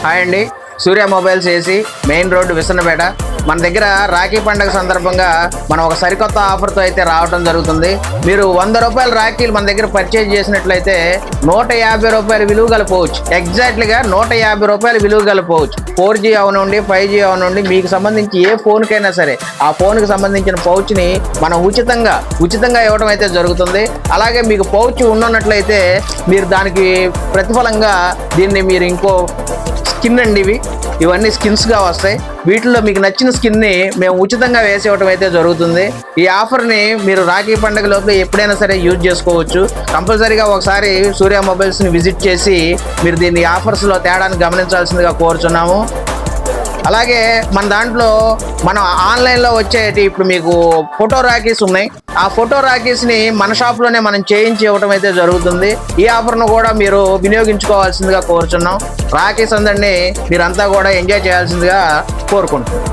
Hi అండి, Surya mobiles AC, main road, Visannapeta. మన దగ్గర రాఖీ పండుగ సందర్భంగా మనం ఒక సరికొత్త ఆఫర్తో అయితే రావడం జరుగుతుంది. మీరు 100 రూపాయల రాఖీలు మన దగ్గర పర్చేజ్ చేసినట్లయితే 150 రూపాయల విలువ గల పౌచ్, ఎగ్జాక్ట్లీగా 150 రూపాయల విలువ గల పౌచ్, 4G అవనండి 5G అవనండి, మీకు సంబంధించి ఏ ఫోన్కైనా సరే ఆ ఫోన్కి సంబంధించిన పౌచ్ని మనం ఉచితంగా ఇవ్వడం అయితే జరుగుతుంది. అలాగే మీకు పౌచ్ ఉన్నట్లయితే మీరు దానికి ప్రతిఫలంగా దీన్ని మీరు ఇంకో స్కిన్ అండి, ఇవన్నీ స్కిన్స్గా వస్తాయి. వీటిల్లో మీకు నచ్చిన స్కిన్ని మేము ఉచితంగా వేసి ఇవ్వడం అయితే జరుగుతుంది. ఈ ఆఫర్ని మీరు రాఖీ పండుగ లోపల ఎప్పుడైనా సరే యూజ్ చేసుకోవచ్చు. కంపల్సరీగా ఒకసారి సూర్య మొబైల్స్ని విజిట్ చేసి మీరు దీన్ని ఆఫర్స్లో తేడాన్ని గమనించాల్సిందిగా కోరుచున్నాము. అలాగే మన దాంట్లో మనం ఆన్లైన్లో వచ్చేటి ఇప్పుడు మీకు ఫోటో రాఖీస్ ఉన్నాయి. ఆ ఫోటో రాఖీస్ని మన షాప్లోనే మనం చేయించి ఇవ్వడం అయితే జరుగుతుంది. ఈ ఆఫర్ను కూడా మీరు వినియోగించుకోవాల్సిందిగా కోరుచున్నాం. రాఖీస్ అందరినీ మీరంతా కూడా ఎంజాయ్ చేయాల్సిందిగా కోరుకుంటున్నాం.